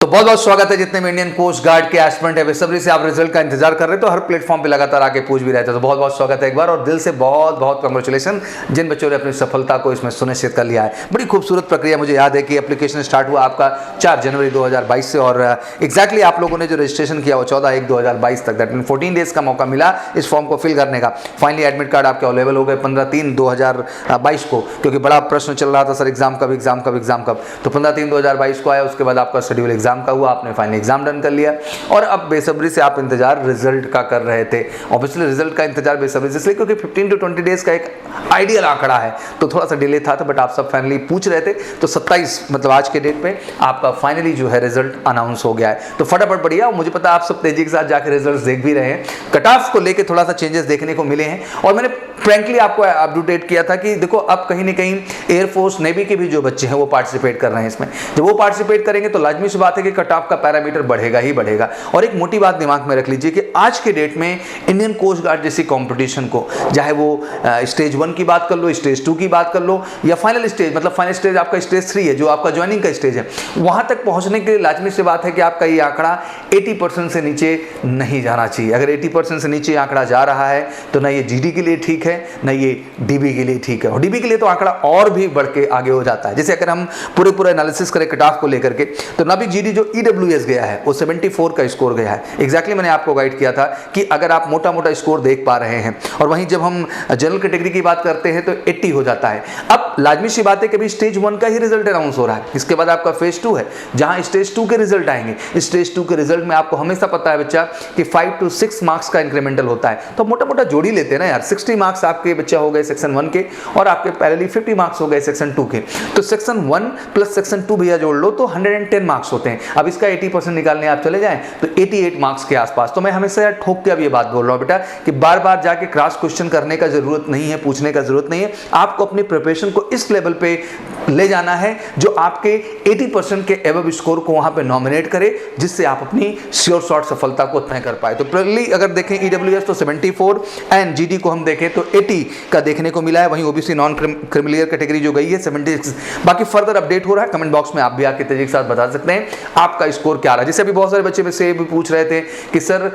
तो बहुत बहुत स्वागत है जितने भी इंडियन कोस्ट गार्ड के एस्पिरेंट है, बेसब्री से आप रिजल्ट का इंतजार कर रहे हैं तो हर प्लेटफॉर्म पे लगातार आके पूछ भी रहते हैं। तो बहुत बहुत स्वागत है एक बार और दिल से बहुत बहुत कांग्रेचुलेशन जिन बच्चों ने अपनी सफलता को इसमें सुनिश्चित कर लिया है। बड़ी खूबसूरत प्रक्रिया। मुझे याद है कि एप्लीकेशन स्टार्ट हुआ आपका 4 जनवरी 2022 से और एक्जैक्टली आप लोगों ने जो रजिस्ट्रेशन किया वो 14/1/2022 तक, दैट मीन 14 डेज का मौका मिला इस फॉर्म को फिल करने का। फाइनली एडमिट कार्ड आपके अवेलेबल हो गए 15/3/2022 को, क्योंकि बड़ा प्रश्न चल रहा था सर एग्जाम कब। तो 15/3/2022 को आया, उसके बाद आपका शेड्यूल एग्जाम का हुआ, आपने फाइनल एग्जाम डन कर लिया और अब बेसब्री से आप इंतजार रिजल्ट का कर रहे थे। ऑब्वियसली रिजल्ट का इंतजार बेसब्री से इसलिए क्योंकि 15 to 20 डेज का एक आइडियल आंकड़ा है, तो थोड़ा सा डिले था बट आप सब फाइनली पूछ रहे थे। तो 27 मतलब आज के डेट पे आपका फाइनली जो है रिजल्ट अनाउंस हो गया है। तो फटाफट बढ़िया, मुझे पता आप सब तेजी के साथ जाकर रिजल्ट देख भी रहे हैं। कट ऑफ को लेकर थोड़ा सा चेंजेस देखने को मिले हैं और मैंने फ्रैंकली आपको अपडेट किया था कि देखो अब कहीं ना कहीं एयरफोर्स नेवी के भी जो बच्चे हैं वो पार्टिसिपेट कर रहे हैं इसमें। जब वो पार्टिसिपेट करेंगे तो लाजमी सी बात है कि कट ऑफ का पैरामीटर बढ़ेगा ही बढ़ेगा। और एक मोटी बात दिमाग में रख लीजिए कि आज के डेट में इंडियन कोस्ट गार्ड जैसी कंपटीशन को, चाहे वो स्टेज 1 की बात कर लो, स्टेज 2 की बात कर लो या फाइनल स्टेज, मतलब फाइनल स्टेज आपका स्टेज 3 है जो आपका ज्वाइनिंग का स्टेज है, वहां तक पहुंचने के लिए लाजमी सी बात है कि आपका ये आंकड़ा 80% से नीचे नहीं जाना चाहिए। अगर 80% से नीचे आंकड़ा जा रहा है तो ना ये जीडी के लिए ठीक है ना ये डीबी के लिए ठीक है। और डीबी के लिए तो आंकड़ा और भी बढ़ के आगे हो जाता है। जैसे अगर हम पूरे एनालिसिस करें कट ऑफ को लेकर के, तो नाभिक जीडी जो ईडब्ल्यूएस गया है वो 74 का स्कोर गया है। एग्जैक्टली मैंने आपको गाइड किया था कि अगर आप मोटा मोटा स्कोर देख पा रहे हैं, और वहीं जब हम जनरल कैटेगरी की बात करते हैं तो 80 हो जाता है। अब लाजमी सी बात है कि अभी स्टेज 1 का ही रिजल्ट अनाउंस हो रहा है, इसके बाद आपका फेज 2 है जहां स्टेज 2 के रिजल्ट आएंगे। स्टेज 2 के रिजल्ट में आपको हमेशा पता है बच्चा कि 5 to 6 मार्क्स का इंक्रीमेंटल होता है। तो मोटा मोटा जोड़ी लेते हैं ना यार, 60 मार्क्स आपके बच्चा हो गए सेक्शन 1 के और आपके पैरेलली 50 मार्क्स हो गए सेक्शन 2 के। तो सेक्शन 1 प्लस सेक्शन 2 भैया जोड़ लो तो 110 मार्क्स होते हैं। अब इसका 80% निकालने आप चले जाएं तो 88 मार्क्स के आसपास। तो मैं हमेशा यार ठोक के अब ये बात बोल रहा हूं बेटा कि बार बार जाके क्रॉस क्वेश्चन करने का जरूरत नहीं है, पूछने का जरूरत नहीं है। आपको अपनी प्रिपरेशन को इस लेवल पे ले जाना है जो आपके 80% के एबव स्कोर को वहां पे नॉमिनेट करे, जिससे आप अपनी श्योर शॉर्ट सफलता को तय कर पाए। तो पहली अगर देखें ईडब्ल्यूएस तो 74 एंड जीडी को हम देखें तो 80 का देखने को मिला है। वहीं ओबीसी नॉन क्रिमिलियर कैटेगरी जो गई है 76। बाकी फर्दर अपडेट हो रहा है, कमेंट बॉक्स में आप भी आके तेजी के साथ बता सकते हैं आपका स्कोर क्या रहा है। जैसे अभी बहुत सारे बच्चे में से भी पूछ रहे थे कि सर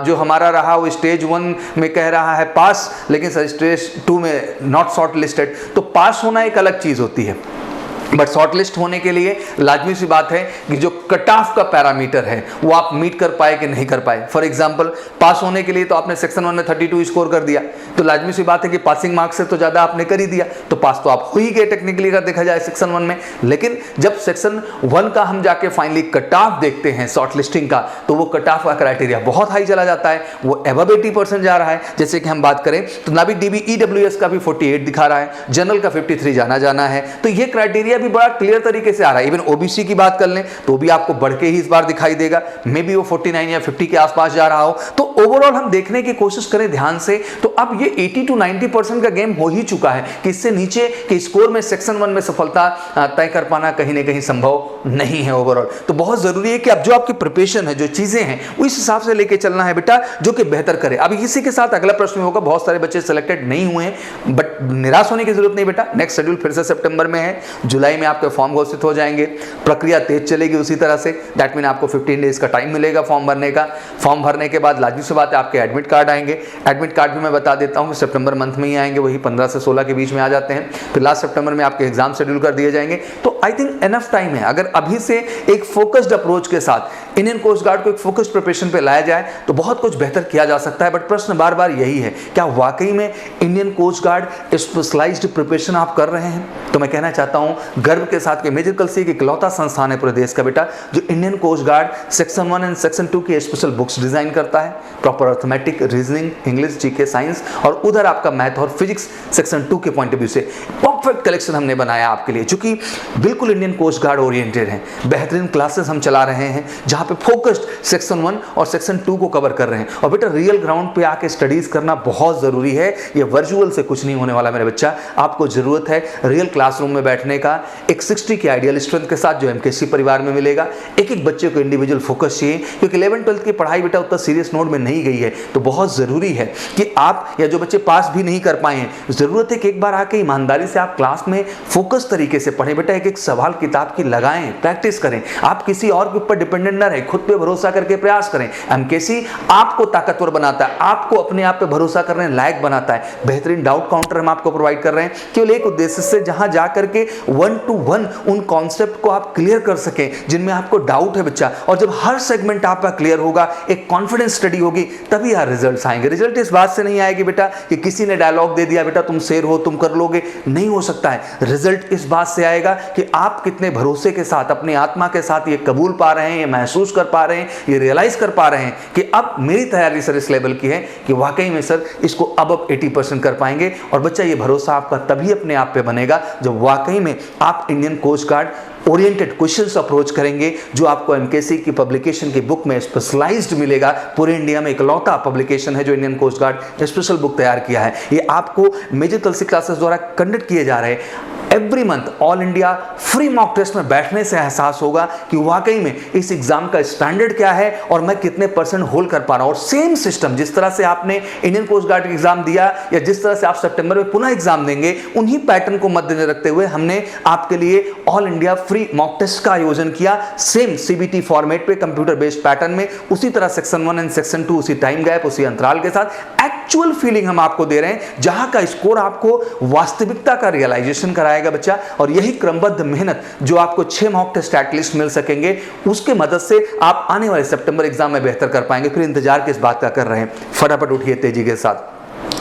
जो हमारा रहा वो स्टेज 1 में कह रहा है पास, लेकिन सर स्टेज 2 में नॉट शॉर्ट लिस्टेड। तो पास होना एक अलग चीज होती है, बट शॉर्टलिस्ट होने के लिए लाजमी सी बात है कि जो कट ऑफ का पैरामीटर है वो आप मीट कर पाए कि नहीं कर पाए। फॉर एग्जांपल पास होने के लिए तो आपने सेक्शन 1 में 32 स्कोर कर दिया, तो लाजमी सी बात है कि पासिंग मार्क्स से तो ज्यादा आपने कर ही दिया, तो पास तो आप हो ही गए टेक्निकली अगर देखा जाए सेक्शन 1 में। लेकिन जब सेक्शन 1 का हम जाके फाइनली कट ऑफ देखते हैं शॉर्टलिस्टिंग का, तो वो कट ऑफ का क्राइटेरिया बहुत हाई चला जाता है, वो अबव 80% जा रहा है। जैसे कि हम बात करें तो नाभिक डीबी ईडब्ल्यूएस का भी 48 दिखा रहा है, जनरल का 53 जाना है। तो ये क्राइटेरिया भी बड़ा क्लियर तरीके से आ रहा है। इवन ओबीसी की बात कर लें तो भी आपको बढ़ के ही इस बार दिखाई देगा, मे बी वो 49 या 50 के आसपास जा रहा हो। तो ओवरऑल हम देखने की कोशिश करें ध्यान से तो अब ये 80 to 90% का गेम हो ही चुका है कि इससे नीचे के स्कोर में सेक्शन 1 में सफलता तय कर पाना कहीं ना कहीं संभव नहीं है ओवरऑल। तो बहुत जरूरी है कि अब जो आपकी प्रिपरेशन है, जो चीजें हैं, उस हिसाब से लेके चलना है बेटा, जो कि बेहतर करे। अब इसी के साथ अगला प्रश्न होगा, बहुत सारे बच्चे सिलेक्टेड नहीं हुए हैं, बट निराश होने की जरूरत नहीं बेटा। नेक्स्ट शेड्यूल फिर से सितंबर में है, जुलाई में आपके फॉर्म घोषित हो जाएंगे, प्रक्रिया तेज चलेगी उसी तरह से। दैट मीन आपको 15 डेज का टाइम मिलेगा फॉर्म भरने का। फॉर्म भरने के बाद लाजमी सी बात है आपके एडमिट कार्ड आएंगे। एडमिट कार्ड भी मैं बता देता हूं कि सितंबर मंथ में ही आएंगे, वही 15 से 16 के बीच में आ जाते हैं। फिर लास्ट सितंबर में आपके एग्जाम शेड्यूल कर दिए जाएंगे। तो आई थिंक एनफ टाइम है, अगर अभी से एक फोकस्ड अप्रोच के साथ इंडियन कोस्ट गार्ड को एक फोकस्ड प्रिपरेशन पे लाया जाए तो बहुत कुछ बेहतर किया जा सकता है। बट प्रश्न बार बार यही है, क्या वाकई में Indian coast guard specialized preparation आप कर रहे हैं? तो मैं कहना चाहता हूं गर्व के साथ कि मेजर कल से एक इकलौता संस्थान है पूरे देश का बेटा जो Indian coast guard section 1 and section 2 की स्पेशल बुक्स डिजाइन करता है। Proper arithmetic, reasoning, English, GK, science और उधर आपका मैथ और फिजिक्स सेक्शन 2 के पॉइंट ऑफ व्यू से परफेक्ट कलेक्शन हमने बनाया आपके लिए, जो कि बिल्कुल इंडियन कोस्ट गार्ड ओरिएंटेड है। बेहतरीन क्लासेस हम चला रहे हैं जहां पे फोकस्ड सेक्शन 1 और सेक्शन 2 को कवर कर रहे हैं। और बेटा रियल ग्राउंड पे आके स्टडीज करना बहुत जरूरी है। ये वर्चुअल से कुछ नहीं होने वाला मेरे बच्चा, आपको जरूरत है रियल क्लासरूम में बैठने का, एक 60 की आइडियल स्ट्रेंथ के साथ जो एमकेसी परिवार में मिलेगा। एक एक बच्चे को इंडिविजुअल फोकस चाहिए, क्योंकि 11-12 की पढ़ाई बेटा उतना सीरियस नोड में नहीं गई है, तो बहुत ज़रूरी है कि आप या जो बच्चे पास भी नहीं कर पाए हैं, ज़रूरत है कि एक बार आके ईमानदारी से आप क्लास में फोकस तरीके से पढ़ें बेटा। एक एक सवाल किताब की लगाएं, प्रैक्टिस करें, आप किसी और के ऊपर डिपेंडेंट ना रहे, खुद पे भरोसा करके प्रयास करें। एमकेसी आपको ताकतवर बनाता है, आपको अपने आप पे भरोसा करने लायक बनाता है। बेहतरीन डाउट काउंटर हम आपको प्रोवाइड कर रहे हैं केवल एक उद्देश्य से, जहां जाकर के 1-to-1 उन कॉन्सेप्ट को आप क्लियर कर सकें जिनमें आपको डाउट है बच्चा। और जब हर सेगमेंट आपका क्लियर होगा, एक कॉन्फिडेंस स्टडी होगी, तभी यार रिजल्ट्स आएंगे। रिजल्ट इस बात से नहीं आएगी बेटा कि किसी ने डायलॉग दे दिया बेटा तुम शेर हो, तुम कर लोगे, नहीं हो सकता है। रिजल्ट इस बात से आएगा कि आप कितने भरोसे के साथ, अपनी आत्मा के साथ ये कबूल पा रहे हैं, ये महसूस कर पा रहे हैं, ये रियलाइज कर पा रहे हैं कि अब मेरी तैयारी सर इस लेवल की है कि वाकई में सर इसको अब 80% कर पाएंगे। और बच्चा ये भरोसा आपका तभी अपने आप पे बनेगा जब वाकई में आप Indian coast guard oriented questions approach करेंगे, जो आपको एमकेसी की पब्लिकेशन की बुक में स्पेशलाइज्ड मिलेगा। पूरे इंडिया में इकलौता पब्लिकेशन है जो Indian coast guard special book तैयार किया है। ये आपको मेजर कलसी क्लासेस द्वारा कंडक्ट किए जा रहे हैं। Every month all India free mock test में बैठने से एहसास होगा कि वाकई में इस एग्जाम का स्टैंडर्ड क्या है और मैं कितने परसेंट होल्ड कर पा रहा हूं। और सेम सिस्टम जिस तरह से आपने इंडियन कोस्ट गार्ड एग्जाम दिया या जिस तरह से आप सितंबर में पुनः एग्जाम देंगे, उन्हीं पैटर्न को मद्देनजर रखते हुए हमने आपके लिए all India free mock test का आयोजन किया। सेम सीबीटी फॉर्मेट पे, कंप्यूटर बेस्ड पैटर्न में, उसी तरह सेक्शन 1 एंड सेक्शन 2 उसी टाइम गैप, उसी अंतराल के साथ एक्चुअल फीलिंग हम आपको दे रहे हैं, जहां का स्कोर आपको वास्तविकता का रियलाइजेशन कराएगा बच्चा। और यही क्रमबद्ध मेहनत जो आपको 6 मॉक टेस्ट एटलीस्ट मिल सकेंगे, उसके मदद से आप आने वाले सितंबर एग्जाम में बेहतर कर पाएंगे। फिर इंतजार किस बात का कर रहे हैं, फटाफट उठिए तेजी के साथ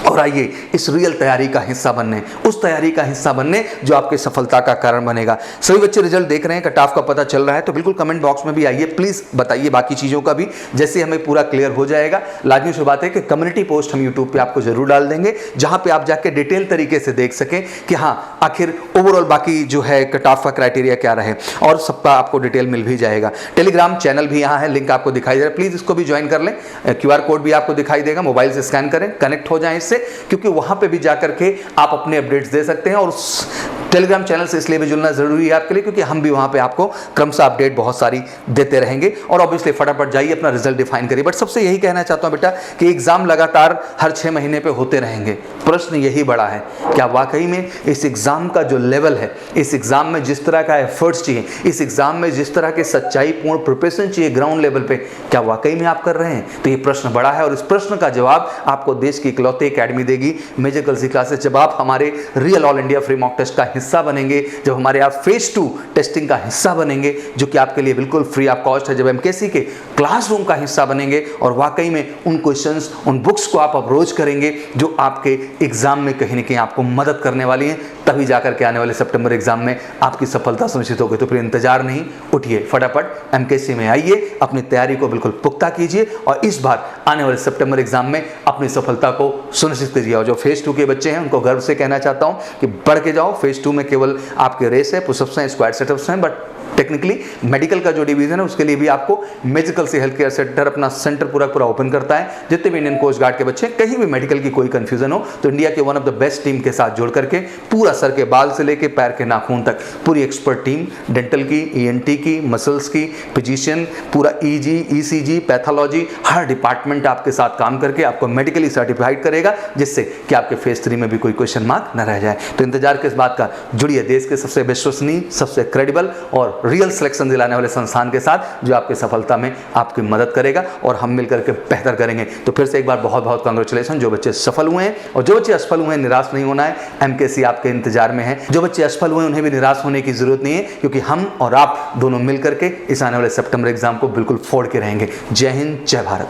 और आइए इस रियल तैयारी का हिस्सा बनने, उस तैयारी का हिस्सा बनने जो आपकी सफलता का कारण बनेगा। सभी बच्चे रिजल्ट देख रहे हैं, कट ऑफ का पता चल रहा है, तो बिल्कुल कमेंट बॉक्स में भी आइए, प्लीज बताइए बाकी चीजों का भी, जैसे हमें पूरा क्लियर हो जाएगा। लाजमी सी बात है कि कम्युनिटी पोस्ट हम यूट्यूब पे आपको जरूर डाल देंगे, जहां पे आप जाके डिटेल तरीके से देख सकें कि हाँ आखिर ओवरऑल बाकी जो है कट ऑफ का क्राइटेरिया क्या रहे, और सबका आपको डिटेल मिल भी जाएगा। टेलीग्राम चैनल भी यहाँ है, लिंक आपको दिखाई दे रहा है, प्लीज इसको भी ज्वाइन कर लें। QR कोड भी आपको दिखाई देगा, मोबाइल से स्कैन करें, कनेक्ट हो जाएं इससे, क्योंकि वहां पे भी जाकर के आप अपने अपडेट्स दे सकते हैं। और उस टेलीग्राम चैनल से इसलिए भी जुड़ना जरूरी है आपके लिए क्योंकि हम भी वहां पे आपको क्रमशः अपडेट बहुत सारी देते रहेंगे। और ऑब्वियसली फटाफट जाइए अपना रिजल्ट डिफाइन करिए। बट सबसे यही कहना चाहता हूं बेटा कि एग्जाम लगातार हर 6 महीने पे होते रहेंगे। प्रश्न यही बड़ा है, क्या वाकई में इस एग्जाम का जो लेवल है, इस एग्जाम में जिस तरह का एफर्ट्स चाहिए, इस एग्जाम में जिस तरह के सच्चाई पूर्ण प्रिपरेशन चाहिए ग्राउंड लेवल पे, क्या वाकई में आप कर रहे हैं? तो ये प्रश्न बड़ा है और इस प्रश्न का जवाब आपको देश की इकलौती एकेडमी देगी, मेजर कलसी क्लासेस। जब आप हमारे real all India free mock test का हिस्सा बनेंगे, जब हमारे आप फेज 2 टेस्टिंग का हिस्सा बनेंगे जो कि आपके लिए बिल्कुल फ्री ऑफ कॉस्ट है, जब एमकेसी के क्लासरूम का हिस्सा बनेंगे और वाकई में उन क्वेश्चंस, उन बुक्स को आप अप्रोच करेंगे जो आपके एग्जाम में कहीं ना कहीं आपको मदद करने वाली हैं, तभी जाकर के आने वाले सितंबर एग्जाम में आपकी सफलता सुनिश्चित होगी। तो फिर इंतजार नहीं, उठिए फटाफट एमकेसी में आइए, अपनी तैयारी को बिल्कुल पुख्ता कीजिए और इस बार आने वाले सितंबर एग्जाम में अपनी सफलता को सुनिश्चित कीजिए। और जो फेज 2 के बच्चे हैं उनको गर्व से कहना चाहता हूं कि बढ़ के जाओ। फेज 2 में केवल आपके रेस है, पुशअप्स हैं, स्क्वाट सेटअप्स हैं, बट टेक्निकली मेडिकल का जो डिवीजन है उसके लिए भी आपको मेडिकल से हेल्थ केयर सेंटर अपना सेंटर पूरा ओपन करता है। जितने भी इंडियन कोस्ट गार्ड के बच्चे, कहीं भी मेडिकल की कोई कंफ्यूजन हो तो इंडिया के one of the best team के साथ जुड़ करके पूरा सर के बाल से लेके पैर के नाखून तक पूरी एक्सपर्ट टीम, डेंटल की, ENT की, मसल्स की, फिजिशियन, पूरा EG, ECG, पैथोलॉजी, हर डिपार्टमेंट आपके साथ काम करके आपको मेडिकली सर्टिफाइड करेगा, जिससे कि आपके फेज 3 में भी कोई क्वेश्चन मार्क न रह जाए। तो इंतजार किस बात का, जुड़िए देश के सबसे विश्वसनीय, सबसे क्रेडिबल और रियल सिलेक्शन दिलाने वाले संस्थान के साथ जो आपकी सफलता में आपकी मदद करेगा और हम मिलकर के बेहतर करेंगे। तो फिर से एक बार बहुत बहुत कांग्रेचुलेशन जो बच्चे सफल हुए हैं, और जो बच्चे असफल हुए हैं निराश नहीं होना है, एमकेसी आपके इंतजार में है। जो बच्चे असफल हुए हैं उन्हें भी निराश होने की जरूरत नहीं है, क्योंकि हम और आप दोनों मिलकर के इस आने वाले सितंबर एग्जाम को बिल्कुल फोड़ के रहेंगे। जय हिंद, जय भारत।